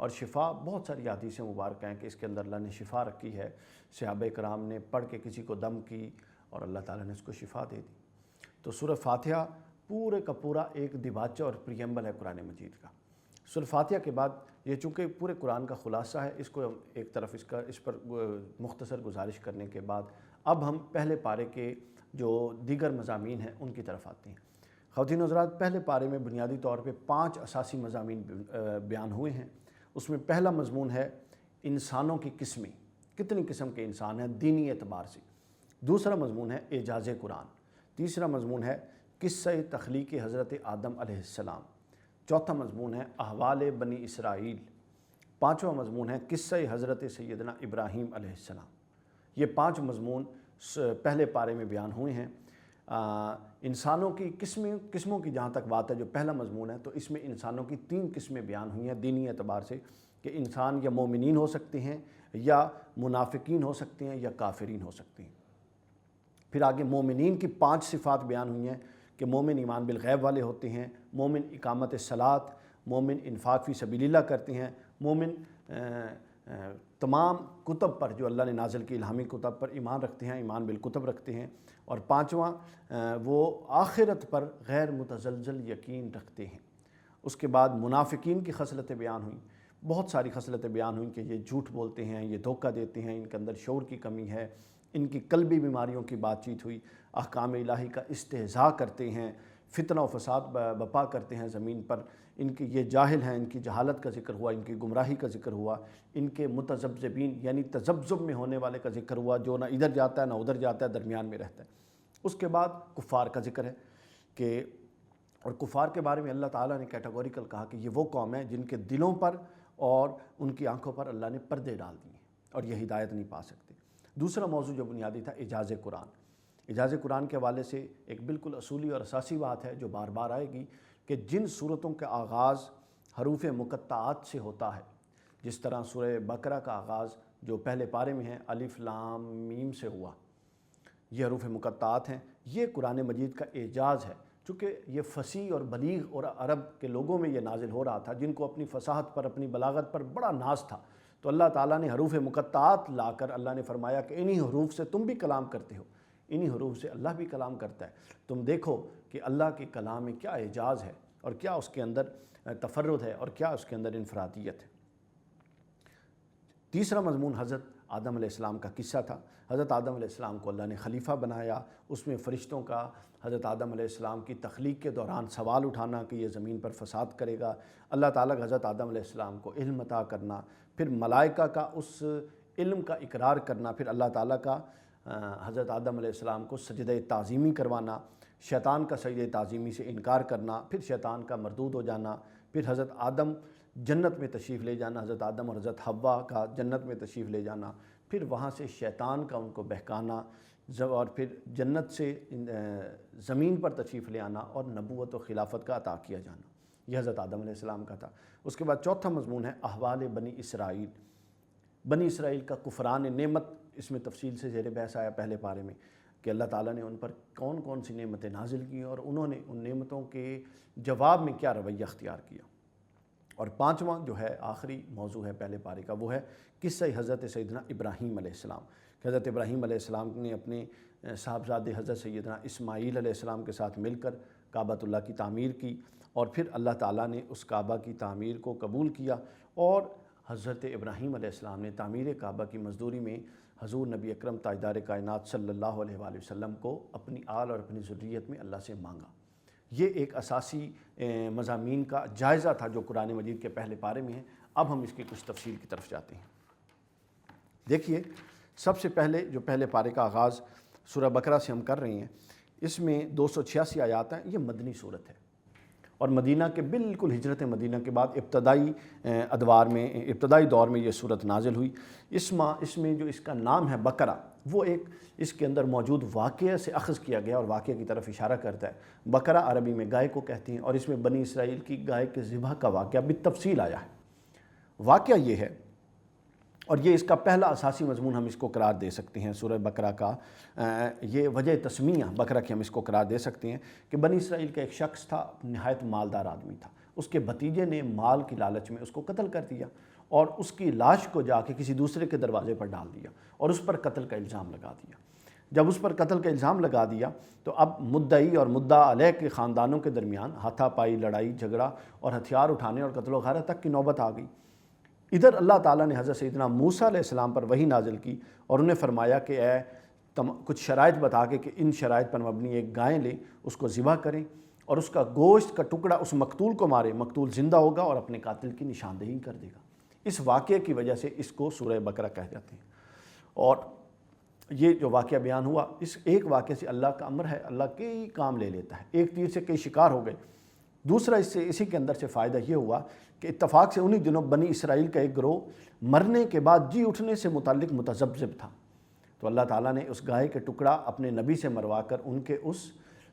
اور شفا بہت ساری حدیثیں مبارکہ ہیں کہ اس کے اندر اللہ نے شفا رکھی ہے، صحابہ کرام نے پڑھ کے کسی کو دم کی اور اللہ تعالیٰ نے اس کو شفا دے دی۔ تو سورہ فاتحہ پورے کا پورا ایک دیباچہ اور پریمبل ہے قرآن مجید کا۔ سورہ فاتحہ کے بعد یہ چونکہ پورے قرآن کا خلاصہ ہے، اس کو ایک طرف اس پر مختصر گزارش کرنے کے بعد اب ہم پہلے پارے کے جو دیگر مضامین ہیں ان کی طرف آتے ہیں۔ خواتین و حضرات، پہلے پارے میں بنیادی طور پہ 5 اساسی مضامین بیان ہوئے ہیں۔ اس میں پہلا مضمون ہے انسانوں کی قسمیں، کتنی قسم کے انسان ہیں دینی اعتبار سے۔ دوسرا مضمون ہے اعجاز قرآن۔ تیسرا مضمون ہے قصہ تخلیق حضرت آدم علیہ السلام۔ چوتھا مضمون ہے احوال بنی اسرائیل۔ پانچواں مضمون ہے قصہ حضرت سیدنا ابراہیم علیہ السلام۔ یہ 5 مضمون پہلے پارے میں بیان ہوئے ہیں۔ انسانوں کی قسموں کی جہاں تک بات ہے، جو پہلا مضمون ہے، تو اس میں انسانوں کی 3 قسمیں بیان ہوئی ہیں دینی اعتبار سے، کہ انسان یا مومنین ہو سکتے ہیں، یا منافقین ہو سکتے ہیں، یا کافرین ہو سکتے ہیں۔ پھر آگے مومنین کی 5 صفات بیان ہوئی ہیں کہ مومن ایمان بالغیب والے ہوتے ہیں، مومن اقامت الصلاۃ، مومن انفاق فی سبیل اللہ کرتے ہیں، مومن تمام کتب پر جو اللہ نے نازل کی الہامی کتب پر ایمان رکھتے ہیں، ایمان بالکتب رکھتے ہیں، اور پانچواں وہ آخرت پر غیر متزلزل یقین رکھتے ہیں۔ اس کے بعد منافقین کی خصلتیں بیان ہوئیں، بہت ساری خصلتیں بیان ہوئیں کہ یہ جھوٹ بولتے ہیں، یہ دھوکہ دیتے ہیں، ان کے اندر شعور کی کمی ہے، ان کی قلبی بیماریوں کی بات چیت ہوئی، احکام الہی کا استہزاء کرتے ہیں، فتنہ و فساد بپا کرتے ہیں زمین پر، ان کی یہ جاہل ہیں، ان کی جہالت کا ذکر ہوا، ان کی گمراہی کا ذکر ہوا، ان کے متذبذبین یعنی تذبذب میں ہونے والے کا ذکر ہوا، جو نہ ادھر جاتا ہے نہ ادھر جاتا ہے، درمیان میں رہتا ہے۔ اس کے بعد کفار کا ذکر ہے کہ اور کفار کے بارے میں اللہ تعالیٰ نے کیٹاگوریکل کہا کہ یہ وہ قوم ہے جن کے دلوں پر اور ان کی آنکھوں پر اللہ نے پردے ڈال دیے اور یہ ہدایت نہیں پا سکتے۔ دوسرا موضوع جو بنیادی تھا اعجاز قرآن۔ اعجاز قرآن کے حوالے سے ایک بالکل اصولی اور اساسی بات ہے جو بار بار آئے گی کہ جن صورتوں کا آغاز حروف مقطعات سے ہوتا ہے، جس طرح سورہ بقرہ کا آغاز جو پہلے پارے میں ہے الف لام میم سے ہوا، یہ حروف مقطعات ہیں، یہ قرآن مجید کا اعجاز ہے، چونکہ یہ فصیح اور بلیغ اور عرب کے لوگوں میں یہ نازل ہو رہا تھا جن کو اپنی فصاحت پر، اپنی بلاغت پر بڑا ناز تھا، تو اللہ تعالیٰ نے حروف مقطعات لا کر اللہ نے فرمایا کہ انہی حروف سے تم بھی کلام کرتے ہو، انہی حروف سے اللہ بھی کلام کرتا ہے، تم دیکھو کہ اللہ کے کلام میں کیا اعجاز ہے اور کیا اس کے اندر تفرد ہے اور کیا اس کے اندر انفرادیت ہے۔ تیسرا مضمون حضرت آدم علیہ السلام کا قصہ تھا۔ حضرت آدم علیہ السلام کو اللہ نے خلیفہ بنایا، اس میں فرشتوں کا حضرت آدم علیہ السلام کی تخلیق کے دوران سوال اٹھانا کہ یہ زمین پر فساد کرے گا، اللہ تعالیٰ کا حضرت آدم علیہ السلام کو علم عطا کرنا، پھر ملائکہ کا اس علم کا اقرار کرنا، پھر اللہ تعالیٰ کا حضرت آدم علیہ السلام کو سجدہ تعظیمی کروانا، شیطان کا سجدہ تعظیمی سے انکار کرنا، پھر شیطان کا مردود ہو جانا، پھر حضرت آدم جنت میں تشریف لے جانا، حضرت آدم اور حضرت حوا کا جنت میں تشریف لے جانا، پھر وہاں سے شیطان کا ان کو بہکانا، اور پھر جنت سے زمین پر تشریف لے آنا اور نبوت و خلافت کا عطا کیا جانا، یہ حضرت آدم علیہ السلام کا تھا۔ اس کے بعد چوتھا مضمون ہے احوال بنی اسرائیل۔ بنی اسرائیل کا کفران نعمت اس میں تفصیل سے زیر بحث آیا پہلے پارے میں کہ اللہ تعالیٰ نے ان پر کون کون سی نعمتیں نازل کی اور انہوں نے ان نعمتوں کے جواب میں کیا رویہ اختیار کیا۔ اور پانچواں جو ہے آخری موضوع ہے پہلے پارے کا، وہ ہے قصہ حضرت سیدنا ابراہیم علیہ السلام کہ حضرت ابراہیم علیہ السلام نے اپنے صاحبزادے حضرت سیدنا اسماعیل علیہ السلام کے ساتھ مل کر کعبۃ اللہ کی تعمیر کی، اور پھر اللہ تعالیٰ نے اس کعبہ کی تعمیر کو قبول کیا، اور حضرت ابراہیم علیہ السلام نے تعمیر کعبہ کی مزدوری میں حضور نبی اکرم تاجدار کائنات صلی اللہ علیہ وآلہ وسلم کو اپنی آل اور اپنی ذریت میں اللہ سے مانگا۔ یہ ایک اساسی مضامین کا جائزہ تھا جو قرآن مجید کے پہلے پارے میں ہے۔ اب ہم اس کی کچھ تفصیل کی طرف جاتے ہیں۔ دیکھیے، سب سے پہلے جو پہلے پارے کا آغاز سورہ بقرہ سے ہم کر رہے ہیں، اس میں 286 آیات ہیں، یہ مدنی صورت ہے، اور مدینہ کے بالکل ہجرت مدینہ کے بعد ابتدائی ابتدائی دور میں یہ صورت نازل ہوئی۔ اس میں جو اس کا نام ہے بقرہ، وہ ایک اس کے اندر موجود واقعہ سے اخذ کیا گیا اور واقعہ کی طرف اشارہ کرتا ہے۔ بقرہ عربی میں گائے کو کہتے ہیں، اور اس میں بنی اسرائیل کی گائے کے ذبح کا واقعہ بالتفصیل آیا ہے۔ واقعہ یہ ہے، اور یہ اس کا پہلا اساسی مضمون ہم اس کو قرار دے سکتے ہیں سورہ بقرہ کا، یہ وجہ تسمیہ بقرہ کی ہم اس کو قرار دے سکتے ہیں کہ بنی اسرائیل کا ایک شخص تھا، نہایت مالدار آدمی تھا، اس کے بھتیجے نے مال کی لالچ میں اس کو قتل کر دیا اور اس کی لاش کو جا کے کسی دوسرے کے دروازے پر ڈال دیا اور اس پر قتل کا الزام لگا دیا۔ جب اس پر قتل کا الزام لگا دیا تو اب مدعی اور مدعا علیہ کے خاندانوں کے درمیان ہاتھا پائی، لڑائی جھگڑا اور ہتھیار اٹھانے اور قتل و غارت تک کی نوبت آ گئی۔ ادھر اللہ تعالیٰ نے حضرت سیدنا موسیٰ علیہ السلام پر وحی نازل کی اور انہیں فرمایا کہ اے کچھ شرائط بتا کے کہ ان شرائط پر مبنی ایک گائے لیں، اس کو ذبح کریں اور اس کا گوشت کا ٹکڑا اس مقتول کو مارے، مقتول زندہ ہوگا اور اپنے قاتل کی نشاندہی کر دے گا۔ اس واقعے کی وجہ سے اس کو سورہ بقرہ کہہ جاتے ہیں۔ اور یہ جو واقعہ بیان ہوا، اس ایک واقعے سے اللہ کا امر ہے، اللہ کئی کام لے لیتا ہے، ایک تیر سے کئی شکار ہو گئے۔ دوسرا اسی کے اندر سے فائدہ یہ ہوا کہ اتفاق سے انہی دنوں بنی اسرائیل کا ایک گروہ مرنے کے بعد جی اٹھنے سے متعلق متذبذب تھا، تو اللہ تعالیٰ نے اس گائے کے ٹکڑا اپنے نبی سے مروا کر ان کے اس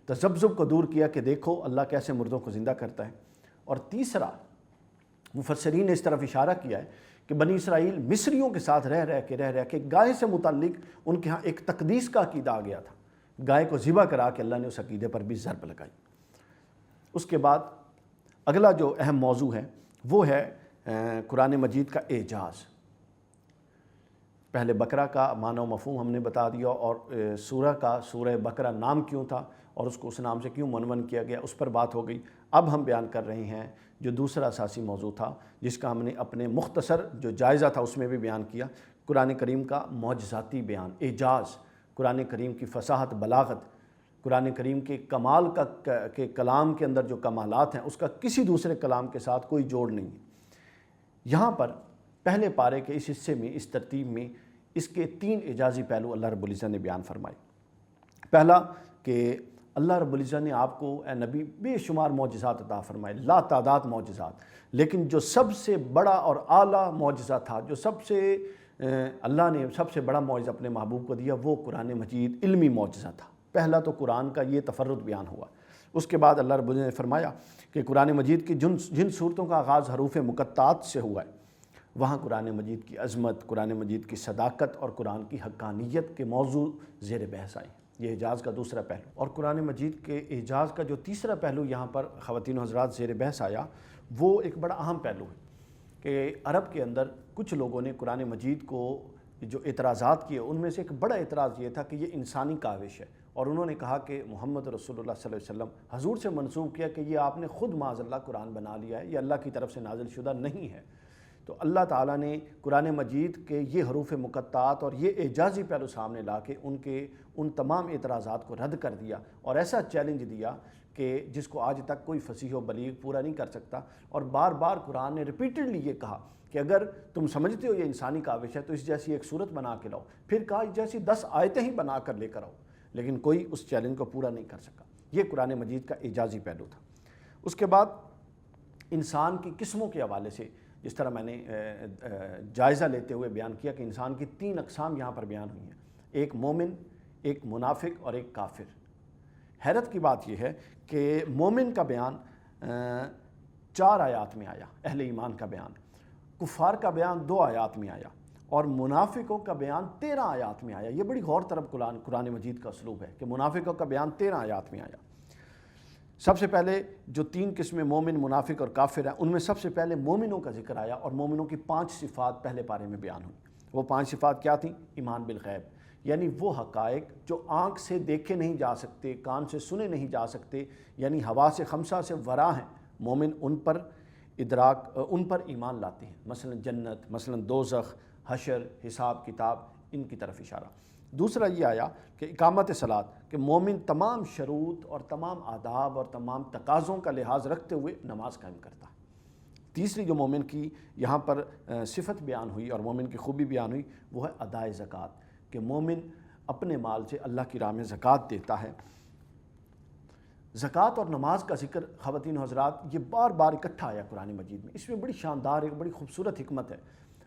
تذبذب کو دور کیا کہ دیکھو اللہ کیسے مردوں کو زندہ کرتا ہے۔ اور تیسرا، مفسرین نے اس طرف اشارہ کیا ہے کہ بنی اسرائیل مصریوں کے ساتھ رہ کے گائے سے متعلق ان کے ہاں ایک تقدیس کا عقیدہ آ گیا تھا، گائے کو ذبح کرا کے اللہ نے اس عقیدے پر بھی ضرب لگائی۔ اس کے بعد اگلا جو اہم موضوع ہے وہ ہے قرآن مجید کا اعجاز۔ پہلے بقرہ کا معنی و مفہوم ہم نے بتا دیا اور سورہ کا سورہ بقرہ نام کیوں تھا اور اس کو اس نام سے کیوں عنوان کیا گیا، اس پر بات ہو گئی۔ اب ہم بیان کر رہے ہیں جو دوسرا اساسی موضوع تھا جس کا ہم نے اپنے مختصر جو جائزہ تھا اس میں بھی بیان کیا، قرآن کریم کا معجزاتی بیان، اعجاز، قرآن کریم کی فصاحت، بلاغت، قرآن کریم کے کمال کے کلام کے اندر جو کمالات ہیں اس کا کسی دوسرے کلام کے ساتھ کوئی جوڑ نہیں ہے۔ یہاں پر پہلے پارے کے اس حصے میں، اس ترتیب میں، اس کے 3 اعجازی پہلو اللہ رب العزت نے بیان فرمائے۔ پہلا کہ اللہ رب العزت نے آپ کو اے نبی بے شمار معجزات عطا فرمائے، لا تعداد معجزات، لیکن جو سب سے بڑا اور اعلیٰ معجزہ تھا، جو اللہ نے سب سے بڑا معجزہ اپنے محبوب کو دیا، وہ قرآن مجید علمی معجزہ تھا۔ پہلا تو قرآن کا یہ تفرد بیان ہوا۔ اس کے بعد اللہ رب العزت نے فرمایا کہ قرآن مجید کی جن صورتوں کا آغاز حروف مقطعات سے ہوا ہے، وہاں قرآن مجید کی عظمت، قرآن مجید کی صداقت اور قرآن کی حقانیت کے موضوع زیر بحث آئے۔ یہ اعجاز کا دوسرا پہلو۔ اور قرآن مجید کے اعجاز کا جو تیسرا پہلو یہاں پر خواتین و حضرات زیر بحث آیا، وہ ایک بڑا اہم پہلو ہے کہ عرب کے اندر کچھ لوگوں نے قرآن مجید کو جو اعتراضات کیے، ان میں سے ایک بڑا اعتراض یہ تھا کہ یہ انسانی کاوش ہے، اور انہوں نے کہا کہ محمد رسول اللہ صلی اللہ علیہ وسلم حضور سے منسوب کیا کہ یہ آپ نے خود معاذ اللہ قرآن بنا لیا ہے، یہ اللہ کی طرف سے نازل شدہ نہیں ہے۔ تو اللہ تعالیٰ نے قرآن مجید کے یہ حروف مقطعات اور یہ اعجازی پہلو سامنے لا کے ان تمام اعتراضات کو رد کر دیا اور ایسا چیلنج دیا کہ جس کو آج تک کوئی فصیح و بلیغ پورا نہیں کر سکتا۔ اور بار بار قرآن نے ریپیٹڈلی یہ کہا کہ اگر تم سمجھتے ہو یہ انسانی کاوش ہے تو اس جیسی ایک صورت بنا کے لاؤ، پھر کہا جیسی 10 آیتیں ہی بنا کر لے کر آؤ، لیکن کوئی اس چیلنج کو پورا نہیں کر سکا۔ یہ قرآن مجید کا اعجازی پہلو تھا۔ اس کے بعد انسان کی قسموں کے حوالے سے جس طرح میں نے جائزہ لیتے ہوئے بیان کیا کہ انسان کی 3 اقسام یہاں پر بیان ہوئی ہیں، ایک مومن، ایک منافق اور ایک کافر۔ حیرت کی بات یہ ہے کہ مومن کا بیان 4 آیات میں آیا، اہل ایمان کا بیان، کفار کا بیان 2 آیات میں آیا، اور منافقوں کا بیان 13 آیات میں آیا۔ یہ بڑی غور طلب قرآن مجید کا اسلوب ہے کہ منافقوں کا بیان 13 آیات میں آیا۔ سب سے پہلے جو 3 قسمیں مومن، منافق اور کافر ہیں، ان میں سب سے پہلے مومنوں کا ذکر آیا اور مومنوں کی 5 صفات پہلے پارے میں بیان ہوئی۔ وہ 5 صفات کیا تھیں؟ ایمان بالغیب، یعنی وہ حقائق جو آنکھ سے دیکھے نہیں جا سکتے، کان سے سنے نہیں جا سکتے، یعنی حواس 5 سے ورا ہیں، مومن ان پر ایمان لاتے ہیں، مثلا جنت، مثلا دوزخ، حشر، حساب کتاب، ان کی طرف اشارہ۔ دوسرا یہ آیا کہ اقامت صلاۃ، کہ مومن تمام شروط اور تمام آداب اور تمام تقاضوں کا لحاظ رکھتے ہوئے نماز قائم کرتا ہے۔ تیسری جو مومن کی یہاں پر صفت بیان ہوئی اور مومن کی خوبی بیان ہوئی وہ ہے ادائے زکوٰۃ، کہ مومن اپنے مال سے اللہ کی راہ میں زکوٰۃ دیتا ہے۔ زکوٰۃ اور نماز کا ذکر خواتین و حضرات یہ بار بار اکٹھا آیا قرآن مجید میں، اس میں بڑی شاندار ایک بڑی خوبصورت حکمت ہے۔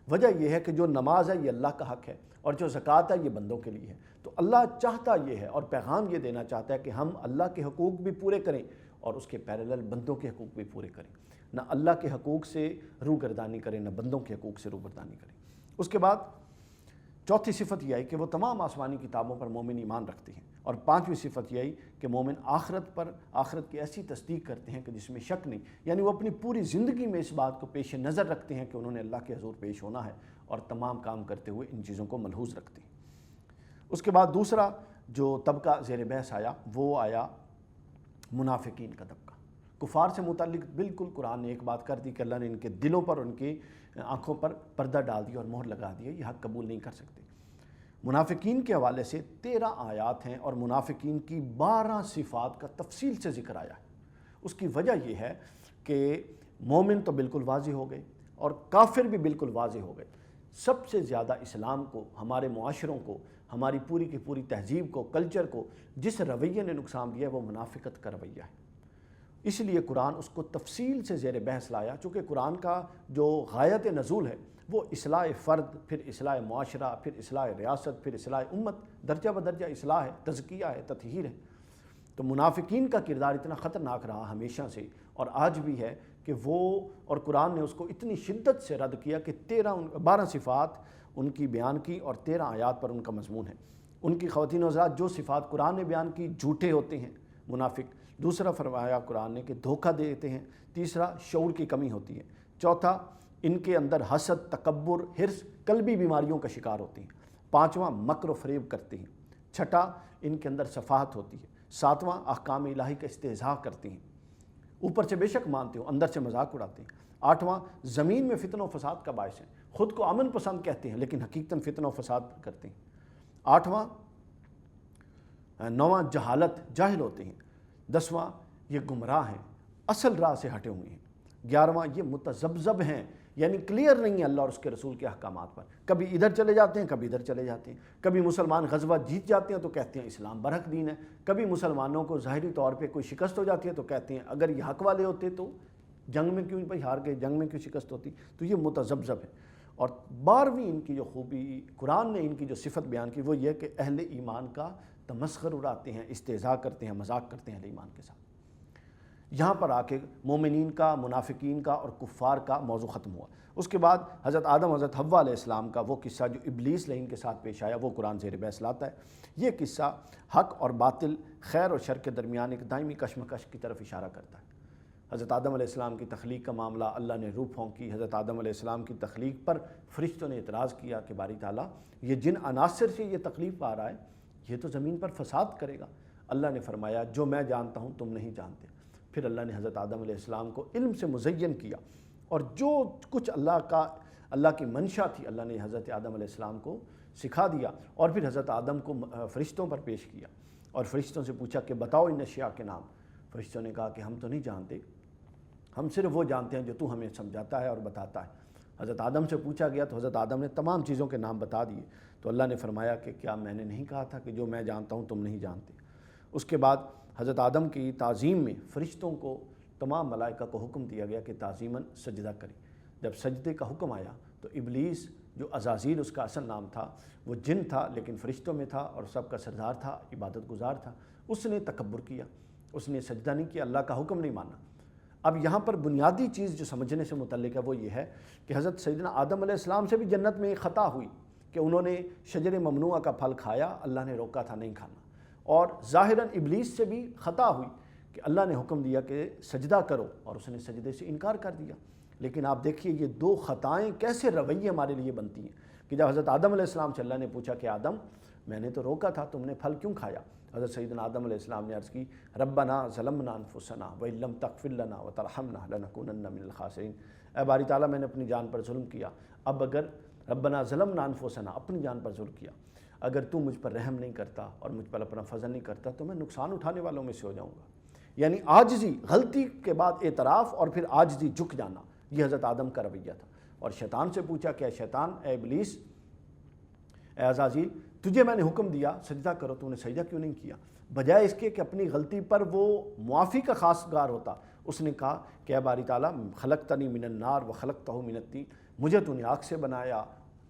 وجہ یہ ہے کہ جو نماز ہے یہ اللہ کا حق ہے اور جو زکوٰۃ ہے یہ بندوں کے لیے ہے۔ تو اللہ چاہتا یہ ہے اور پیغام یہ دینا چاہتا ہے کہ ہم اللہ کے حقوق بھی پورے کریں اور اس کے پیرالل بندوں کے حقوق بھی پورے کریں، نہ اللہ کے حقوق سے روگردانی کریں نہ بندوں کے حقوق سے روگردانی کریں۔ اس کے بعد چوتھی صفت یہ ہے کہ وہ تمام آسمانی کتابوں پر مومن ایمان رکھتے ہیں اور پانچویں صفت یہی کہ مومن آخرت کی ایسی تصدیق کرتے ہیں کہ جس میں شک نہیں، یعنی وہ اپنی پوری زندگی میں اس بات کو پیش نظر رکھتے ہیں کہ انہوں نے اللہ کے حضور پیش ہونا ہے، اور تمام کام کرتے ہوئے ان چیزوں کو ملحوظ رکھتے ہیں۔ اس کے بعد دوسرا جو طبقہ زیر بحث آیا وہ آیا منافقین کا طبقہ۔ کفار سے متعلق بالکل قرآن نے ایک بات کر دی کہ اللہ نے ان کے دلوں پر، ان کی آنکھوں پر پردہ ڈال دیا اور مہر لگا دیا، یہ حق قبول نہیں کر سکتے۔ منافقین کے حوالے سے 13 آیات ہیں اور منافقین کی 12 صفات کا تفصیل سے ذکر آیا ہے۔ اس کی وجہ یہ ہے کہ مومن تو بالکل واضح ہو گئے اور کافر بھی بالکل واضح ہو گئے۔ سب سے زیادہ اسلام کو، ہمارے معاشروں کو، ہماری پوری کی پوری تہذیب کو، کلچر کو جس رویے نے نقصان دیا ہے وہ منافقت کا رویہ ہے۔ اس لیے قرآن اس کو تفصیل سے زیر بحث لایا، چونکہ قرآن کا جو غایت نزول ہے وہ اصلاح فرد، پھر اصلاح معاشرہ، پھر اصلاح ریاست، پھر اصلاح امت، درجہ بدرجہ اصلاح ہے، تزکیہ ہے، تطہیر ہے۔ تو منافقین کا کردار اتنا خطرناک رہا ہمیشہ سے اور آج بھی ہے کہ وہ، اور قرآن نے اس کو اتنی شدت سے رد کیا کہ 12 صفات ان کی بیان کی اور 13 آیات پر ان کا مضمون ہے۔ ان کی خواتین و حضرات جو صفات قرآن نے بیان کی، جھوٹے ہوتے ہیں منافق۔ دوسرا فرمایا قرآن نے کہ دھوکہ دیتے ہیں۔ تیسرا شعور کی کمی ہوتی ہے۔ چوتھا ان کے اندر حسد، تکبر، حرص، قلبی بیماریوں کا شکار ہوتی ہیں۔ پانچواں مکر و فریب کرتے ہیں۔ چھٹا ان کے اندر سفاہت ہوتی ہے۔ ساتواں احکام الہی کا استہزاء کرتے ہیں، اوپر سے بے شک مانتے ہو، اندر سے مذاق اڑاتے ہیں۔ آٹھواں زمین میں فتن و فساد کا باعث ہیں، خود کو امن پسند کہتے ہیں لیکن حقیقتاً فتن و فساد کرتے ہیں۔ نواں جہالت، جاہل ہوتے ہیں۔ 10واں یہ گمراہ ہیں، اصل راہ سے ہٹے ہوئے ہیں۔ 11واں یہ متذبذب ہیں، یعنی کلیئر نہیں ہے اللہ اور اس کے رسول کے احکامات پر، کبھی ادھر چلے جاتے ہیں، کبھی ادھر چلے جاتے ہیں۔ کبھی مسلمان غزوہ جیت جاتے ہیں تو کہتے ہیں اسلام برحق دین ہے، کبھی مسلمانوں کو ظاہری طور پہ کوئی شکست ہو جاتی ہے تو کہتے ہیں اگر یہ حق والے ہوتے تو جنگ میں کیوں بھائی ہار گئے، جنگ میں کیوں شکست ہوتی۔ تو یہ متذبذب ہے۔ اور 12ویں ان کی جو خوبی قرآن نے ان کی جو صفت بیان کی وہ یہ کہ اہل ایمان کا تمسخر اڑاتے ہیں، استہزاء کرتے ہیں، مذاق کرتے ہیں اہل ایمان کے ساتھ۔ یہاں پر آ کے مومنین کا، منافقین کا اور کفار کا موضوع ختم ہوا۔ اس کے بعد حضرت آدم، حضرت حوا علیہ السلام کا وہ قصہ جو ابلیس لعین کے ساتھ پیش آیا وہ قرآن زیر بحث لاتا ہے۔ یہ قصہ حق اور باطل، خیر اور شر کے درمیان ایک دائمی کشمکش کی طرف اشارہ کرتا ہے۔ حضرت آدم علیہ السلام کی تخلیق کا معاملہ، اللہ نے روح پھونکی۔ حضرت آدم علیہ السلام کی تخلیق پر فرشتوں نے اعتراض کیا کہ باری تعالیٰ یہ جن عناصر سے یہ تکلیف آ رہا ہے یہ تو زمین پر فساد کرے گا۔ اللہ نے فرمایا جو میں جانتا ہوں تم نہیں جانتے۔ پھر اللہ نے حضرت آدم علیہ السلام کو علم سے مزین کیا اور جو کچھ اللہ کی منشا تھی اللہ نے حضرت آدم علیہ السلام کو سکھا دیا، اور پھر حضرت آدم کو فرشتوں پر پیش کیا اور فرشتوں سے پوچھا کہ بتاؤ ان اشیاء کے نام۔ فرشتوں نے کہا کہ ہم تو نہیں جانتے، ہم صرف وہ جانتے ہیں جو تو ہمیں سمجھاتا ہے اور بتاتا ہے۔ حضرت آدم سے پوچھا گیا تو حضرت آدم نے تمام چیزوں کے نام بتا دیے۔ تو اللہ نے فرمایا کہ کیا میں نے نہیں کہا تھا کہ جو میں جانتا ہوں تم نہیں جانتے۔ اس کے بعد حضرت آدم کی تعظیم میں فرشتوں کو، تمام ملائکہ کو حکم دیا گیا کہ تعظیماً سجدہ کریں۔ جب سجدے کا حکم آیا تو ابلیس جو عزازیل اس کا اصل نام تھا، وہ جن تھا لیکن فرشتوں میں تھا اور سب کا سردار تھا، عبادت گزار تھا، اس نے تکبر کیا، اس نے سجدہ نہیں کیا، اللہ کا حکم نہیں مانا۔ اب یہاں پر بنیادی چیز جو سمجھنے سے متعلق ہے وہ یہ ہے کہ حضرت سیدنا آدم علیہ السلام سے بھی جنت میں ایک خطا ہوئی کہ انہوں نے شجر ممنوعہ کا پھل کھایا، اللہ نے روکا تھا نہیں کھانا، اور ظاہراً ابلیس سے بھی خطا ہوئی کہ اللہ نے حکم دیا کہ سجدہ کرو اور اس نے سجدے سے انکار کر دیا۔ لیکن آپ دیکھیے یہ دو خطائیں کیسے رویے ہمارے لیے بنتی ہیں کہ جب حضرت آدم علیہ السلام سے اللہ نے پوچھا کہ آدم میں نے تو روکا تھا، تم نے پھل کیوں کھایا؟ حضرت سیدنا آدم علیہ السلام نے عرض کی ربنا ظلمنا انفسنا وان لم تغفر لنا وترحمنا لنکونن من الخاسرین، اے باری تعالیٰ میں نے اپنی جان پر ظلم کیا، اب اگر ربنا ظلمنا انفسنا اپنی جان پر ظلم کیا، اگر تو مجھ پر رحم نہیں کرتا اور مجھ پر اپنا فضل نہیں کرتا تو میں نقصان اٹھانے والوں میں سے ہو جاؤں گا۔ یعنی عاجزی، غلطی کے بعد اعتراف اور پھر عاجزی، جھک جانا، یہ حضرت آدم کا رویہ تھا۔ اور شیطان سے پوچھا کہ اے شیطان، اے ابلیس، اے عزازیل، تجھے میں نے حکم دیا سجدہ کرو، تو نے سجدہ کیوں نہیں کیا؟ بجائے اس کے کہ اپنی غلطی پر وہ معافی کا خواستگار ہوتا، اس نے کہا کہ اے باری تعالیٰ خلقتنی من النار وخلقتہ من الطین، مجھے تو نے آگ سے بنایا،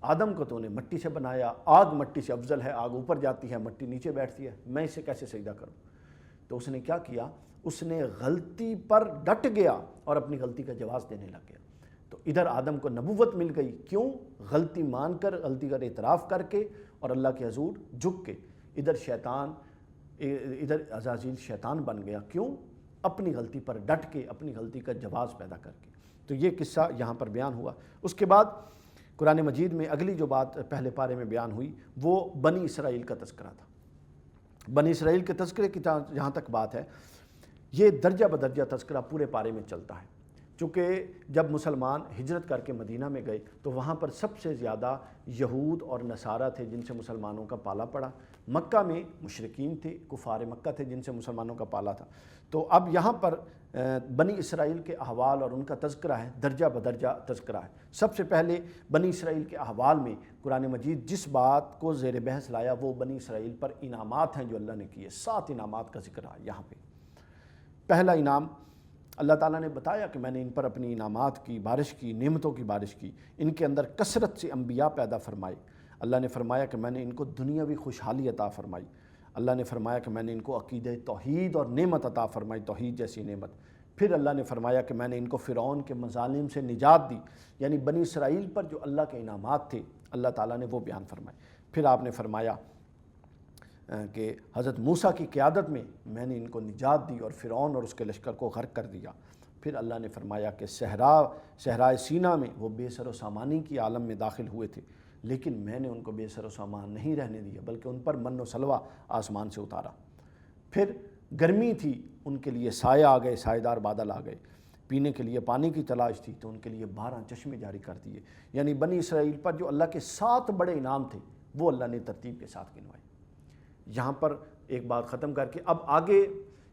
آدم کو تو نے مٹی سے بنایا، آگ مٹی سے افضل ہے، آگ اوپر جاتی ہے مٹی نیچے بیٹھتی ہے، میں اسے کیسے سجدہ کروں؟ تو اس نے کیا کیا؟ اس نے غلطی پر ڈٹ گیا اور اپنی غلطی کا جواز دینے لگ گیا۔ تو ادھر آدم کو نبوت مل گئی، کیوں؟ غلطی مان کر، غلطی کا اعتراف کر کے اور اللہ کے حضور جھک کے۔ ادھر شیطان ادھر عزازیل شیطان بن گیا، کیوں؟ اپنی غلطی پر ڈٹ کے، اپنی غلطی کا جواز پیدا کر کے۔ تو یہ قصہ یہاں پر بیان ہوا۔ اس کے بعد قرآن مجید میں اگلی جو بات پہلے پارے میں بیان ہوئی وہ بنی اسرائیل کا تذکرہ تھا۔ بنی اسرائیل کے تذکرے کی جہاں تک بات ہے، یہ درجہ بدرجہ تذکرہ پورے پارے میں چلتا ہے، چونکہ جب مسلمان ہجرت کر کے مدینہ میں گئے تو وہاں پر سب سے زیادہ یہود اور نصارہ تھے جن سے مسلمانوں کا پالا پڑا، مکہ میں مشرکین تھے، کفار مکہ تھے جن سے مسلمانوں کا پالا تھا۔ تو اب یہاں پر بنی اسرائیل کے احوال اور ان کا تذکرہ ہے، درجہ بدرجہ تذکرہ ہے۔ سب سے پہلے بنی اسرائیل کے احوال میں قرآن مجید جس بات کو زیر بحث لایا وہ بنی اسرائیل پر انعامات ہیں جو اللہ نے کیے۔ 7 انعامات کا ذکر ہے یہاں پہ۔ پہلا انعام اللہ تعالیٰ نے بتایا کہ میں نے ان پر اپنی انعامات کی بارش کی، نعمتوں کی بارش کی، ان کے اندر کثرت سے انبیاء پیدا فرمائے۔ اللہ نے فرمایا کہ میں نے ان کو دنیاوی خوشحالی عطا فرمائی۔ اللہ نے فرمایا کہ میں نے ان کو عقیدہ توحید اور نعمت عطا فرمائی، توحید جیسی نعمت۔ پھر اللہ نے فرمایا کہ میں نے ان کو فرعون کے مظالم سے نجات دی، یعنی بنی اسرائیل پر جو اللہ کے انعامات تھے اللہ تعالیٰ نے وہ بیان فرمائے۔ پھر آپ نے فرمایا کہ حضرت موسیٰ کی قیادت میں میں نے ان کو نجات دی اور فرعون اور اس کے لشکر کو غرق کر دیا۔ پھر اللہ نے فرمایا کہ صحرائے سینا میں وہ بے سر و سامانی کی عالم میں داخل ہوئے تھے، لیکن میں نے ان کو بے سر و سامان نہیں رہنے دیا بلکہ ان پر من و سلوہ آسمان سے اتارا۔ پھر گرمی تھی، ان کے لیے سایہ آ گئے، سایہ دار بادل آ گئے۔ پینے کے لیے پانی کی تلاش تھی تو ان کے لیے 12 چشمے جاری کر دیے۔ یعنی بنی اسرائیل پر جو اللہ کے 7 بڑے انعام تھے وہ اللہ نے ترتیب کے ساتھ گنوائے۔ یہاں پر ایک بات ختم کر کے اب آگے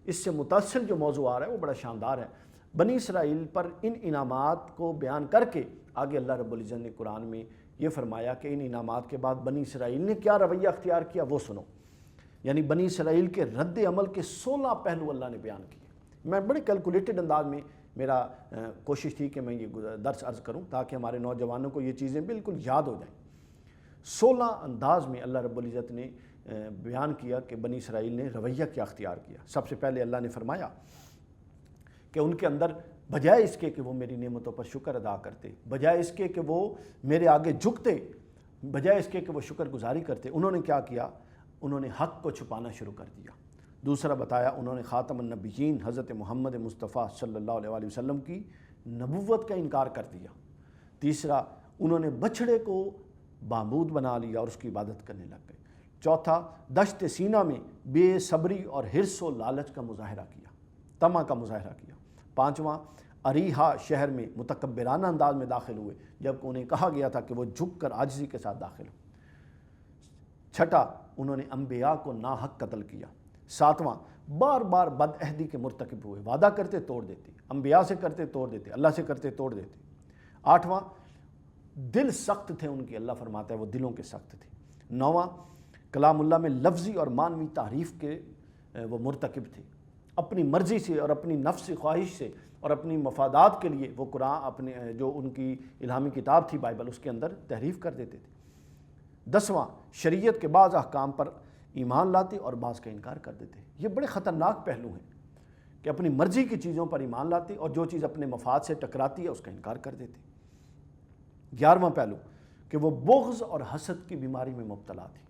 اس سے متصل جو موضوع آ رہا ہے وہ بڑا شاندار ہے۔ بنی اسرائیل پر ان انعامات کو بیان کر کے آگے اللہ رب العزت نے قرآن میں یہ فرمایا کہ ان انعامات کے بعد بنی اسرائیل نے کیا رویہ اختیار کیا وہ سنو۔ یعنی بنی اسرائیل کے رد عمل کے 16 پہلو اللہ نے بیان کیے۔ میں بڑے کیلکولیٹڈ انداز میں میرا کوشش تھی کہ میں یہ درس عرض کروں تاکہ ہمارے نوجوانوں کو یہ چیزیں بالکل یاد ہو جائیں۔ 16 انداز میں اللہ رب العزت نے بیان کیا کہ بنی اسرائیل نے رویہ کیا اختیار کیا۔ سب سے پہلے اللہ نے فرمایا کہ ان کے اندر بجائے اس کے کہ وہ میری نعمتوں پر شکر ادا کرتے، بجائے اس کے کہ وہ میرے آگے جھکتے، بجائے اس کے کہ وہ شکر گزاری کرتے، انہوں نے کیا کیا؟ انہوں نے حق کو چھپانا شروع کر دیا۔ دوسرا بتایا انہوں نے خاتم النبیین حضرت محمد مصطفیٰ صلی اللہ علیہ وسلم کی نبوت کا انکار کر دیا۔ تیسرا انہوں نے بچھڑے کو معبود بنا لیا اور اس کی عبادت کرنے لگ گئے۔ چوتھا دشت سینہ میں بے صبری اور حرص و لالچ کا مظاہرہ کیا، طمع کا مظاہرہ کیا۔ پانچواں اریحا شہر میں متکبرانہ انداز میں داخل ہوئے جبکہ انہیں کہا گیا تھا کہ وہ جھک کر عاجزی کے ساتھ داخل ہو۔ چھٹا انہوں نے انبیاء کو ناحق قتل کیا۔ ساتواں بار بار بد عہدی کے مرتکب ہوئے، وعدہ کرتے توڑ دیتے، انبیاء سے کرتے توڑ دیتے، اللہ سے کرتے توڑ دیتے۔ آٹھواں دل سخت تھے ان کے، اللہ فرماتا ہے وہ دلوں کے سخت تھے۔ نواں کلام اللہ میں لفظی اور معنوی تعریف کے وہ مرتکب تھے، اپنی مرضی سے اور اپنی نفس خواہش سے اور اپنی مفادات کے لیے وہ قرآن اپنے جو ان کی الہامی کتاب تھی بائبل اس کے اندر تحریف کر دیتے تھے۔ 10واں شریعت کے بعض احکام پر ایمان لاتے اور بعض کا انکار کر دیتے۔ یہ بڑے خطرناک پہلو ہیں کہ اپنی مرضی کی چیزوں پر ایمان لاتے اور جو چیز اپنے مفاد سے ٹکراتی ہے اس کا انکار کر دیتے۔ 11واں پہلو کہ وہ بغض اور حسد کی بیماری میں مبتلا تھی۔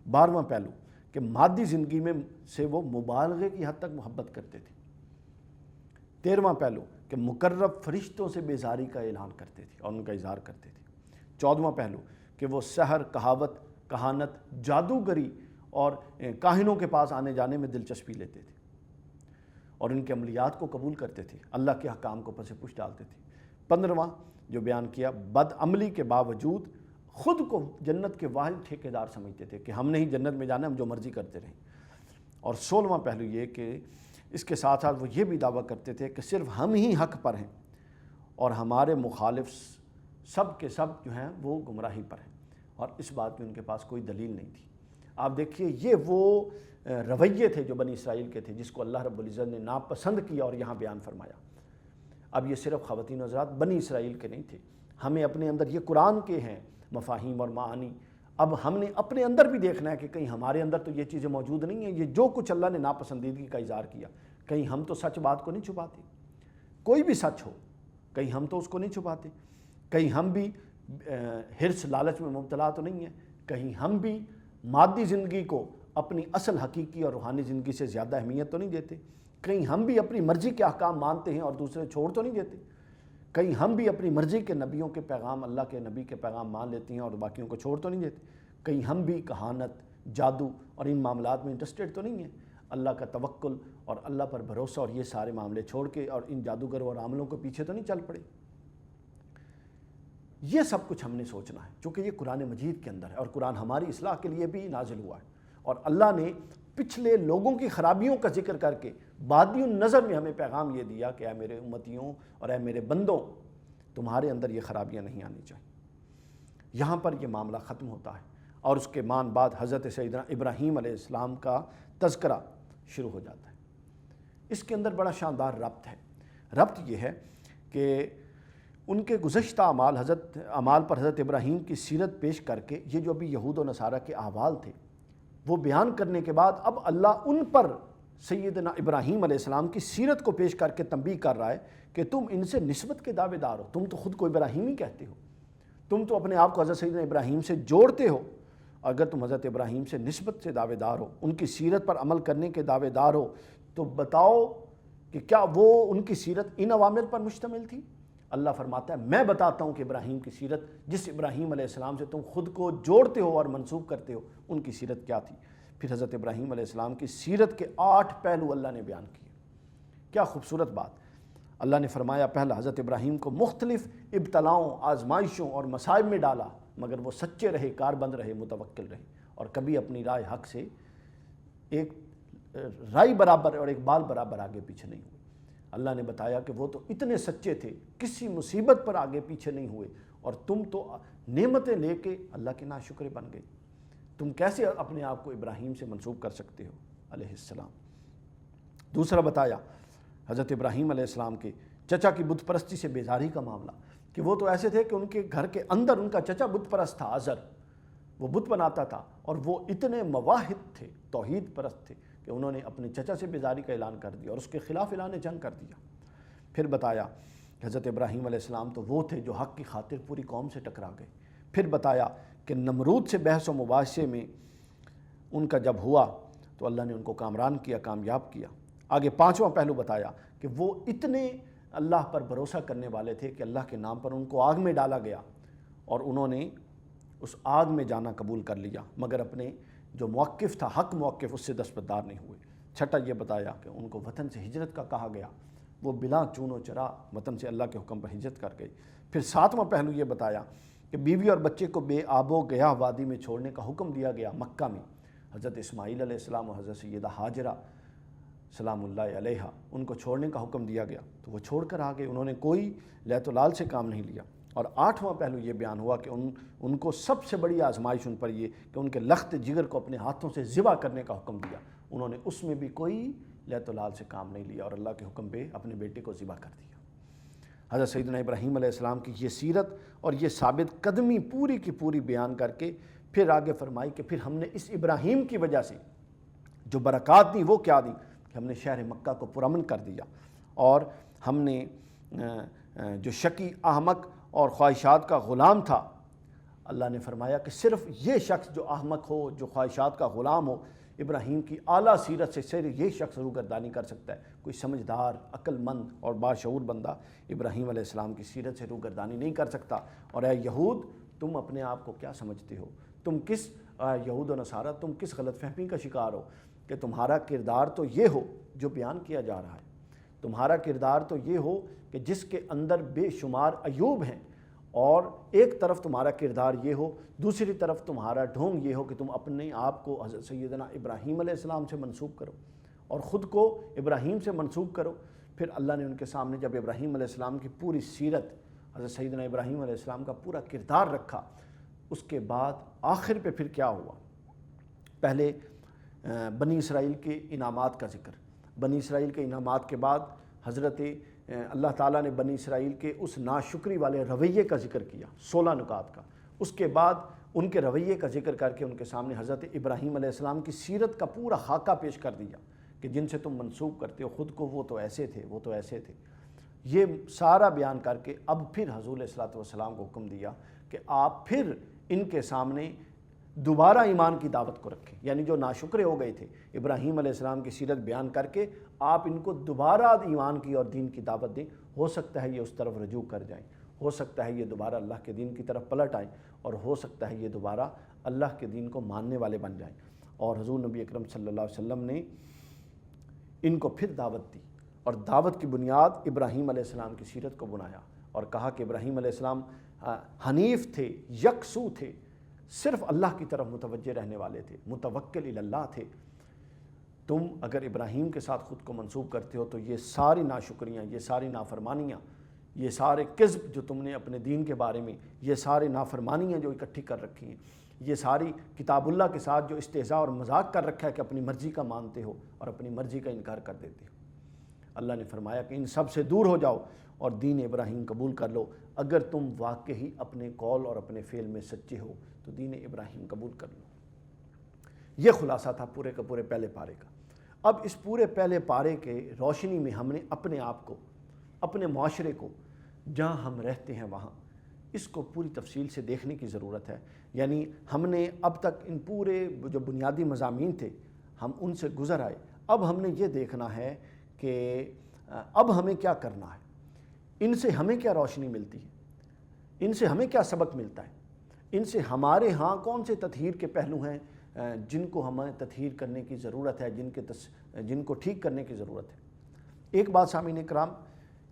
12واں پہلو کہ مادی زندگی میں سے وہ مبالغے کی حد تک محبت کرتے تھے۔ 13واں پہلو کہ مقرب فرشتوں سے بیزاری کا اعلان کرتے تھے اور ان کا اظہار کرتے تھے۔ 14واں پہلو کہ وہ سحر، کہاوت، کہانت، جادوگری اور کاہنوں کے پاس آنے جانے میں دلچسپی لیتے تھے اور ان کے عملیات کو قبول کرتے تھے، اللہ کے حکام کو پس پش ڈالتے تھے۔ 15واں جو بیان کیا بد عملی کے باوجود خود کو جنت کے واحد ٹھیکیدار سمجھتے تھے کہ ہم نے ہی جنت میں جانا، ہم جو مرضی کرتے رہیں۔ اور 16واں پہلو یہ کہ اس کے ساتھ ساتھ وہ یہ بھی دعویٰ کرتے تھے کہ صرف ہم ہی حق پر ہیں اور ہمارے مخالف سب کے سب جو ہیں وہ گمراہی پر ہیں، اور اس بات میں ان کے پاس کوئی دلیل نہیں تھی۔ آپ دیکھیے یہ وہ رویے تھے جو بنی اسرائیل کے تھے جس کو اللہ رب العزت نے ناپسند کیا اور یہاں بیان فرمایا۔ اب یہ صرف خواتین و حضرات بنی اسرائیل کے نہیں تھے، ہمیں اپنے اندر یہ قرآن کے ہیں مفاہیم اور معانی، اب ہم نے اپنے اندر بھی دیکھنا ہے کہ کہیں ہمارے اندر تو یہ چیزیں موجود نہیں ہیں۔ یہ جو کچھ اللہ نے ناپسندیدگی کا اظہار کیا، کہیں ہم تو سچ بات کو نہیں چھپاتے، کوئی بھی سچ ہو کہیں ہم تو اس کو نہیں چھپاتے، کہیں ہم بھی حرص لالچ میں مبتلا تو نہیں ہیں، کہیں ہم بھی مادی زندگی کو اپنی اصل حقیقی اور روحانی زندگی سے زیادہ اہمیت تو نہیں دیتے؟ کہیں ہم بھی اپنی مرضی کے احکام مانتے ہیں اور دوسرے چھوڑ تو نہیں دیتے؟ کہیں ہم بھی اپنی مرضی کے نبیوں کے پیغام، اللہ کے نبی کے پیغام مان لیتے ہیں اور باقیوں کو چھوڑ تو نہیں دیتے؟ کہیں ہم بھی کہانت، جادو اور ان معاملات میں انٹرسٹڈ تو نہیں ہیں؟ اللہ کا توکل اور اللہ پر بھروسہ اور یہ سارے معاملے چھوڑ کے اور ان جادوگروں اور عاملوں کے پیچھے تو نہیں چل پڑے؟ یہ سب کچھ ہم نے سوچنا ہے، چونکہ یہ قرآن مجید کے اندر ہے اور قرآن ہماری اصلاح کے لیے بھی نازل ہوا ہے، اور اللہ نے پچھلے لوگوں کی خرابیوں کا ذکر کر کے بادی النظر میں ہمیں پیغام یہ دیا کہ اے میرے امتیوں اور اے میرے بندوں، تمہارے اندر یہ خرابیاں نہیں آنی چاہیے۔ یہاں پر یہ معاملہ ختم ہوتا ہے اور اس کے بعد حضرت سیدنا ابراہیم علیہ السلام کا تذکرہ شروع ہو جاتا ہے۔ اس کے اندر بڑا شاندار ربط ہے۔ ربط یہ ہے کہ ان کے گزشتہ اعمال پر حضرت ابراہیم کی سیرت پیش کر کے، یہ جو ابھی یہود و نصارہ کے احوال تھے وہ بیان کرنے کے بعد اب اللہ ان پر سیدنا ابراہیم علیہ السلام کی سیرت کو پیش کر کے تنبیہ کر رہا ہے کہ تم ان سے نسبت کے دعوے دار ہو، تم تو خود کو ابراہیمی کہتے ہو، تم تو اپنے آپ کو حضرت سیدنا ابراہیم سے جوڑتے ہو۔ اگر تم حضرت ابراہیم سے نسبت سے دعوے دار ہو، ان کی سیرت پر عمل کرنے کے دعوے دار ہو، تو بتاؤ کہ کیا وہ ان کی سیرت ان عوامل پر مشتمل تھی؟ اللہ فرماتا ہے میں بتاتا ہوں کہ ابراہیم کی سیرت، جس ابراہیم علیہ السلام سے تم خود کو جوڑتے ہو اور منسوب کرتے ہو، ان کی سیرت کیا تھی۔ پھر حضرت ابراہیم علیہ السلام کی سیرت کے 8 پہلو اللہ نے بیان کیے۔ کیا خوبصورت بات! اللہ نے فرمایا پہلا، حضرت ابراہیم کو مختلف ابتلاؤں، آزمائشوں اور مصائب میں ڈالا، مگر وہ سچے رہے، کاربند رہے، متوکل رہے، اور کبھی اپنی رائے حق سے ایک رائی برابر اور ایک بال برابر آگے پیچھے نہیں ہوئے۔ اللہ نے بتایا کہ وہ تو اتنے سچے تھے، کسی مصیبت پر آگے پیچھے نہیں ہوئے، اور تم تو نعمتیں لے کے اللہ کے ناشکرے بن گئے۔ تم کیسے اپنے آپ کو ابراہیم سے منسوب کر سکتے ہو علیہ السلام؟ دوسرا بتایا حضرت ابراہیم علیہ السلام کے چچا کی بت پرستی سے بیزاری کا معاملہ، کہ وہ تو ایسے تھے کہ ان کے گھر کے اندر ان کا چچا بت پرست تھا، آزر، وہ بت بناتا تھا، اور وہ اتنے مواحد تھے، توحید پرست تھے، کہ انہوں نے اپنے چچا سے بیزاری کا اعلان کر دیا اور اس کے خلاف اعلان جنگ کر دیا۔ پھر بتایا کہ حضرت ابراہیم علیہ السلام تو وہ تھے جو حق کی خاطر پوری قوم سے ٹکرا گئے۔ پھر بتایا کہ نمرود سے بحث و مباحثے میں ان کا جب ہوا تو اللہ نے ان کو کامران کیا، کامیاب کیا۔ آگے 5واں پہلو بتایا کہ وہ اتنے اللہ پر بھروسہ کرنے والے تھے کہ اللہ کے نام پر ان کو آگ میں ڈالا گیا اور انہوں نے اس آگ میں جانا قبول کر لیا، مگر اپنے جو موقف تھا، حق موقف، اس سے دستبردار نہیں ہوئے۔ چھٹا یہ بتایا کہ ان کو وطن سے ہجرت کا کہا گیا، وہ بلا چون و چرا وطن سے اللہ کے حکم پر ہجرت کر گئی۔ پھر 7واں پہلو یہ بتایا کہ بیوی اور بچے کو بے آب و گیاہ وادی میں چھوڑنے کا حکم دیا گیا مکہ میں۔ حضرت اسماعیل علیہ السلام اور حضرت سیدہ ہاجرہ سلام اللہ علیہا، ان کو چھوڑنے کا حکم دیا گیا تو وہ چھوڑ کر آ گئے، انہوں نے کوئی لیت و لال سے کام نہیں لیا۔ اور 8واں پہلو یہ بیان ہوا کہ ان کو سب سے بڑی آزمائش ان پر یہ کہ ان کے لخت جگر کو اپنے ہاتھوں سے ذبح کرنے کا حکم دیا، انہوں نے اس میں بھی کوئی لیت و لال سے کام نہیں لیا اور اللہ کے حکم پہ اپنے بیٹے کو ذبح کر دیا۔ حضرت سیدنا ابراہیم علیہ السلام کی یہ سیرت اور یہ ثابت قدمی پوری کی پوری بیان کر کے پھر آگے فرمائی کہ پھر ہم نے اس ابراہیم کی وجہ سے جو برکات دی وہ کیا دی، کہ ہم نے شہر مکہ کو پرامن کر دیا، اور ہم نے جو شقی احمق اور خواہشات کا غلام تھا، اللہ نے فرمایا کہ صرف یہ شخص جو احمق ہو، جو خواہشات کا غلام ہو، ابراہیم کی اعلیٰ سیرت سے صرف یہ شخص روگردانی کر سکتا ہے۔ کوئی سمجھدار، عقل مند اور باشعور بندہ ابراہیم علیہ السلام کی سیرت سے روگردانی نہیں کر سکتا۔ اور اے یہود، تم اپنے آپ کو کیا سمجھتے ہو؟ تم کس یہود و نصارہ تم کس غلط فہمی کا شکار ہو کہ تمہارا کردار تو یہ ہو جو بیان کیا جا رہا ہے، تمہارا کردار تو یہ ہو کہ جس کے اندر بے شمار عیوب ہیں، اور ایک طرف تمہارا کردار یہ ہو، دوسری طرف تمہارا ڈھونگ یہ ہو کہ تم اپنے آپ کو حضرت سیدنا ابراہیم علیہ السلام سے منسوب کرو اور خود کو ابراہیم سے منسوب کرو۔ پھر اللہ نے ان کے سامنے جب ابراہیم علیہ السلام کی پوری سیرت، حضرت سیدنا ابراہیم علیہ السلام کا پورا کردار رکھا، اس کے بعد آخر پہ پھر کیا ہوا؟ پہلے بنی اسرائیل کے انعامات کا ذکر، بنی اسرائیل کے انعامات کے بعد حضرت اللہ تعالیٰ نے بنی اسرائیل کے اس ناشکری والے رویے کا ذکر کیا، 16 نکات کا۔ اس کے بعد ان کے رویے کا ذکر کر کے ان کے سامنے حضرت ابراہیم علیہ السلام کی سیرت کا پورا خاکہ پیش کر دیا کہ جن سے تم منسوب کرتے ہو خود کو، وہ تو ایسے تھے، وہ تو ایسے تھے۔ یہ سارا بیان کر کے اب پھر حضور علیہ الصلوۃ والسلام کو حکم دیا کہ آپ پھر ان کے سامنے دوبارہ ایمان کی دعوت کو رکھیں، یعنی جو ناشکرے ہو گئے تھے ابراہیم علیہ السلام کی سیرت بیان کر کے آپ ان کو دوبارہ ایمان کی اور دین کی دعوت دیں۔ ہو سکتا ہے یہ اس طرف رجوع کر جائیں، ہو سکتا ہے یہ دوبارہ اللہ کے دین کی طرف پلٹ آئیں، اور ہو سکتا ہے یہ دوبارہ اللہ کے دین کو ماننے والے بن جائیں۔ اور حضور نبی اکرم صلی اللہ علیہ وسلم نے ان کو پھر دعوت دی، اور دعوت کی بنیاد ابراہیم علیہ السلام کی سیرت کو بنایا، اور کہا کہ ابراہیم علیہ السلام حنیف تھے، یکسو تھے، صرف اللہ کی طرف متوجہ رہنے والے تھے، متوکل الی اللہ تھے۔ تم اگر ابراہیم کے ساتھ خود کو منسوب کرتے ہو تو یہ ساری ناشکریاں، یہ ساری نافرمانیاں، یہ سارے کذب جو تم نے اپنے دین کے بارے میں، یہ سارے نافرمانیاں جو اکٹھی کر رکھی ہیں، یہ ساری کتاب اللہ کے ساتھ جو استہزاء اور مذاق کر رکھا ہے کہ اپنی مرضی کا مانتے ہو اور اپنی مرضی کا انکار کر دیتے ہو۔ اللہ نے فرمایا کہ ان سب سے دور ہو جاؤ اور دین ابراہیم قبول کر لو۔ اگر تم واقعی اپنے قول اور اپنے فعل میں سچے ہو تو دین ابراہیم قبول کر لو۔ یہ خلاصہ تھا پورے کا پورے پہلے پارے کا۔ اب اس پورے پہلے پارے کے روشنی میں ہم نے اپنے آپ کو، اپنے معاشرے کو، جہاں ہم رہتے ہیں وہاں اس کو پوری تفصیل سے دیکھنے کی ضرورت ہے۔ یعنی ہم نے اب تک ان پورے جو بنیادی مضامین تھے ہم ان سے گزر آئے، اب ہم نے یہ دیکھنا ہے کہ اب ہمیں کیا کرنا ہے، ان سے ہمیں کیا روشنی ملتی ہے، ان سے ہمیں کیا سبق ملتا ہے، ان سے ہمارے ہاں کون سے تطہیر کے پہلو ہیں جن کو ہمیں تطہیر کرنے کی ضرورت ہے، جن کو ٹھیک کرنے کی ضرورت ہے۔ ایک بات سامعین کرام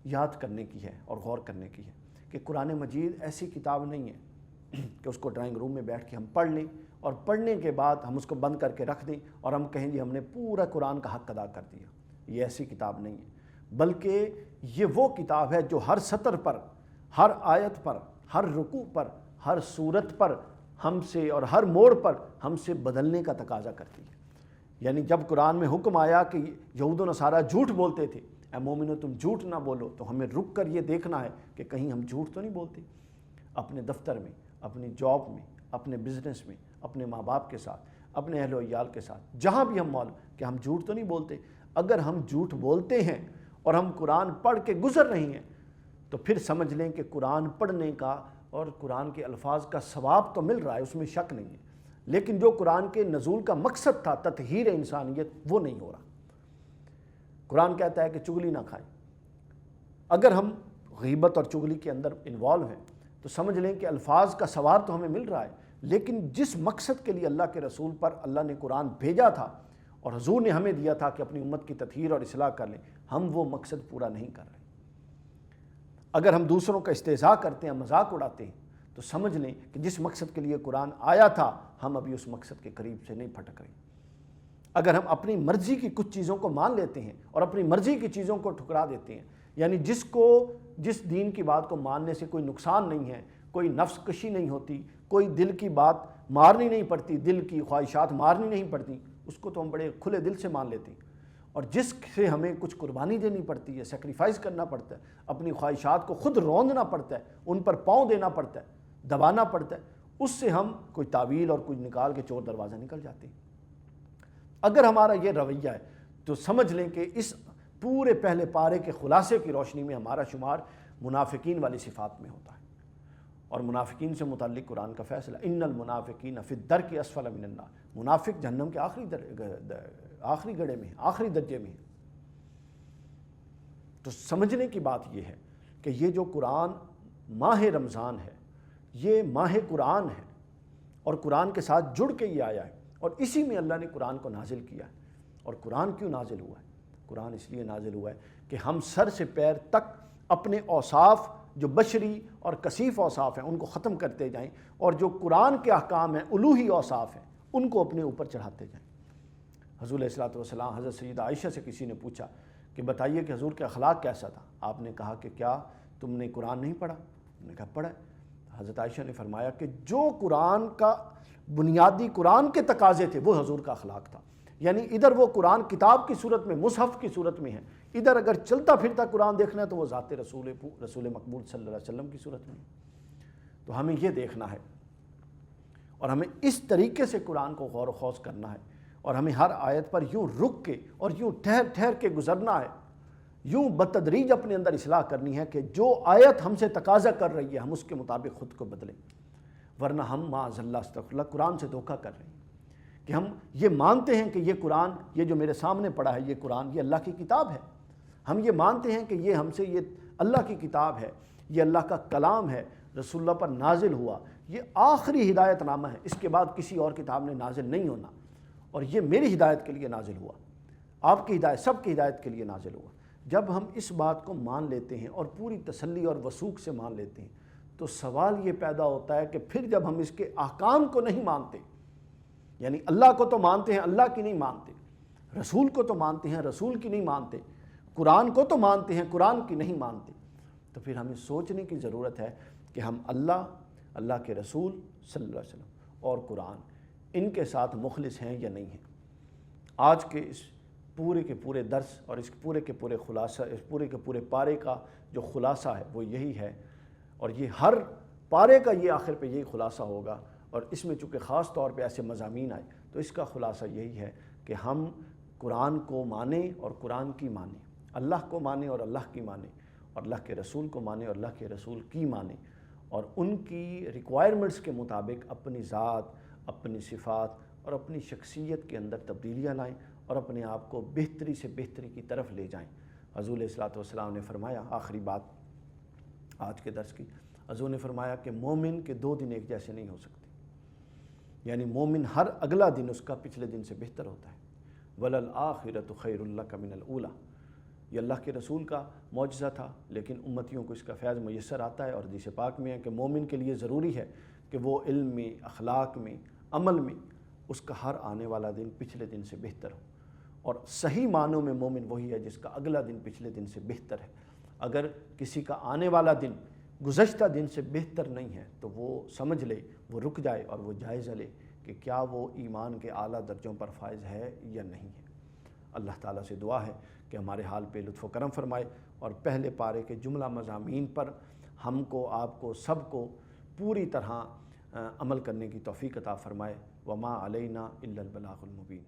یاد کرنے کی ہے اور غور کرنے کی ہے کہ قرآن مجید ایسی کتاب نہیں ہے کہ اس کو ڈرائنگ روم میں بیٹھ کے ہم پڑھ لیں اور پڑھنے کے بعد ہم اس کو بند کر کے رکھ دیں اور ہم کہیں جی ہم نے پورا قرآن کا حق ادا کر دیا۔ یہ ایسی کتاب نہیں ہے، بلکہ یہ وہ کتاب ہے جو ہر سطر پر، ہر آیت پر، ہر رکوع پر، ہر سورت پر ہم سے اور ہر موڑ پر ہم سے بدلنے کا تقاضا کرتی ہے۔ یعنی جب قرآن میں حکم آیا کہ یہود و نصارہ جھوٹ بولتے تھے، اے مومنو تم جھوٹ نہ بولو، تو ہمیں رک کر یہ دیکھنا ہے کہ کہیں ہم جھوٹ تو نہیں بولتے۔ اپنے دفتر میں، اپنی جاب میں، اپنے بزنس میں، اپنے ماں باپ کے ساتھ، اپنے اہل و عیال کے ساتھ، جہاں بھی ہم معلوم کہ ہم جھوٹ تو نہیں بولتے۔ اگر ہم جھوٹ بولتے ہیں اور ہم قرآن پڑھ کے گزر رہے ہیں تو پھر سمجھ لیں کہ قرآن پڑھنے کا اور قرآن کے الفاظ کا ثواب تو مل رہا ہے، اس میں شک نہیں ہے، لیکن جو قرآن کے نزول کا مقصد تھا تطہیر انسانیت وہ نہیں ہو رہا۔ قرآن کہتا ہے کہ چغلی نہ کھائیں۔ اگر ہم غیبت اور چغلی کے اندر انوالو ہیں تو سمجھ لیں کہ الفاظ کا ثواب تو ہمیں مل رہا ہے، لیکن جس مقصد کے لیے اللہ کے رسول پر اللہ نے قرآن بھیجا تھا اور حضور نے ہمیں دیا تھا کہ اپنی امت کی تطہیر اور اصلاح کر لیں، ہم وہ مقصد پورا نہیں کر رہے۔ اگر ہم دوسروں کا استہزاء کرتے ہیں، مذاق اڑاتے ہیں، تو سمجھ لیں کہ جس مقصد کے لیے قرآن آیا تھا ہم ابھی اس مقصد کے قریب سے نہیں پھٹک رہے۔ اگر ہم اپنی مرضی کی کچھ چیزوں کو مان لیتے ہیں اور اپنی مرضی کی چیزوں کو ٹھکرا دیتے ہیں، یعنی جس دین کی بات کو ماننے سے کوئی نقصان نہیں ہے، کوئی نفس کشی نہیں ہوتی، کوئی دل کی بات مارنی نہیں پڑتی، دل کی خواہشات مارنی نہیں پڑتی، اس کو تو ہم بڑے کھلے دل سے مان لیتے ہیں۔ اور جس سے ہمیں کچھ قربانی دینی پڑتی ہے، سیکریفائز کرنا پڑتا ہے، اپنی خواہشات کو خود روندنا پڑتا ہے، ان پر پاؤں دینا پڑتا ہے، دبانا پڑتا ہے، اس سے ہم کوئی تعویل اور کوئی نکال کے چور دروازہ نکل جاتے ہیں۔ اگر ہمارا یہ رویہ ہے تو سمجھ لیں کہ اس پورے پہلے پارے کے خلاصے کی روشنی میں ہمارا شمار منافقین والی صفات میں ہوتا ہے۔ اور منافقین سے متعلق قرآن کا فیصلہ ان المنافقین فی الدرک اسفل من النار، منافق جہنم کے آخری گڑھے میں، آخری درجے میں۔ تو سمجھنے کی بات یہ ہے کہ یہ جو قرآن ماہ رمضان ہے، یہ ماہ قرآن ہے اور قرآن کے ساتھ جڑ کے یہ آیا ہے، اور اسی میں اللہ نے قرآن کو نازل کیا ہے۔ اور قرآن کیوں نازل ہوا ہے؟ قرآن اس لیے نازل ہوا ہے کہ ہم سر سے پیر تک اپنے اوصاف جو بشری اور کثیف اوصاف ہیں ان کو ختم کرتے جائیں، اور جو قرآن کے احکام ہیں، الوہی اوصاف ہیں، ان کو اپنے اوپر چڑھاتے جائیں۔ حضور علیہ الصلوۃ والسلام حضرت سیدہ عائشہ سے کسی نے پوچھا کہ بتائیے کہ حضور کا اخلاق کیسا تھا؟ آپ نے کہا کہ کیا تم نے قرآن نہیں پڑھا؟ انہوں نے کہا پڑھا ہے۔ حضرت عائشہ نے فرمایا کہ جو قرآن کا بنیادی قرآن کے تقاضے تھے وہ حضور کا اخلاق تھا۔ یعنی ادھر وہ قرآن کتاب کی صورت میں، مصحف کی صورت میں ہے، ادھر اگر چلتا پھرتا قرآن دیکھنا ہے تو وہ ذات رسول مقبول صلی اللہ علیہ وسلم کی صورت میں۔ تو ہمیں یہ دیکھنا ہے اور ہمیں اس طریقے سے قرآن کو غور و خوض کرنا ہے، اور ہمیں ہر آیت پر یوں رک کے اور یوں ٹھہر ٹھہر کے گزرنا ہے، یوں بتدریج اپنے اندر اصلاح کرنی ہے کہ جو آیت ہم سے تقاضا کر رہی ہے ہم اس کے مطابق خود کو بدلیں۔ ورنہ ہم معاذ اللہ استغفر اللہ قرآن سے دھوکہ کر رہے ہیں کہ ہم یہ مانتے ہیں کہ یہ قرآن، یہ جو میرے سامنے پڑا ہے یہ قرآن، یہ اللہ کی کتاب ہے. ہم یہ مانتے ہیں کہ یہ ہم سے یہ اللہ کی کتاب ہے، یہ اللہ کا کلام ہے، رسول اللہ پر نازل ہوا، یہ آخری ہدایت نامہ ہے، اس کے بعد کسی اور کتاب نے نازل نہیں ہونا، اور یہ میری ہدایت کے لیے نازل ہوا، آپ کی ہدایت، سب کی ہدایت کے لیے نازل ہوا. جب ہم اس بات کو مان لیتے ہیں اور پوری تسلی اور وثوق سے مان لیتے ہیں تو سوال یہ پیدا ہوتا ہے کہ پھر جب ہم اس کے احکام کو نہیں مانتے، یعنی اللہ کو تو مانتے ہیں، اللہ کی نہیں مانتے، رسول کو تو مانتے ہیں، رسول کی نہیں مانتے، قرآن کو تو مانتے ہیں، قرآن کی نہیں مانتے، تو پھر ہمیں سوچنے کی ضرورت ہے کہ ہم اللہ کے رسول صلی اللہ علیہ وسلم اور قرآن ان کے ساتھ مخلص ہیں یا نہیں ہیں. آج کے اس پورے کے پورے درس اور اس پورے کے پورے خلاصہ، اس پورے کے پورے پارے کا جو خلاصہ ہے وہ یہی ہے، اور یہ ہر پارے کا یہ آخر پہ یہی خلاصہ ہوگا. اور اس میں چونکہ خاص طور پہ ایسے مضامین آئے تو اس کا خلاصہ یہی ہے کہ ہم قرآن کو مانیں اور قرآن کی مانیں، اللہ کو مانیں اور اللہ کی مانیں، اور اللہ کے رسول کو مانیں اور اللہ کے رسول کی مانیں، اور ان کی ریکوائرمنٹس کے مطابق اپنی ذات، اپنی صفات اور اپنی شخصیت کے اندر تبدیلیاں لائیں اور اپنے آپ کو بہتری سے بہتری کی طرف لے جائیں. حضور علیہ الصلوۃ والسلام نے فرمایا، آخری بات آج کے درس کی، حضور نے فرمایا کہ مومن کے 2 دن ایک جیسے نہیں ہو سکتے، یعنی مومن ہر اگلا دن اس کا پچھلے دن سے بہتر ہوتا ہے. وَلَلْآخِرَةُ خَيْرٌ لَكَ مِنَ الْأُولَى، یہ اللہ کے رسول کا معجزہ تھا، لیکن امتیوں کو اس کا فیض میسر آتا ہے. اور حدیث پاک میں ہے کہ مومن کے لیے ضروری ہے کہ وہ علم میں، اخلاق میں، عمل میں اس کا ہر آنے والا دن پچھلے دن سے بہتر ہو. اور صحیح معنوں میں مومن وہی ہے جس کا اگلا دن پچھلے دن سے بہتر ہے. اگر کسی کا آنے والا دن گزشتہ دن سے بہتر نہیں ہے تو وہ سمجھ لے، وہ رک جائے اور وہ جائزہ لے کہ کیا وہ ایمان کے اعلیٰ درجوں پر فائز ہے یا نہیں ہے. اللہ تعالیٰ سے دعا ہے کہ ہمارے حال پہ لطف و کرم فرمائے اور پہلے پارے کے جملہ مضامین پر ہم کو، آپ کو، سب کو پوری طرح عمل کرنے کی توفیق عطا فرمائے. وما علینا الا البلاغ المبین.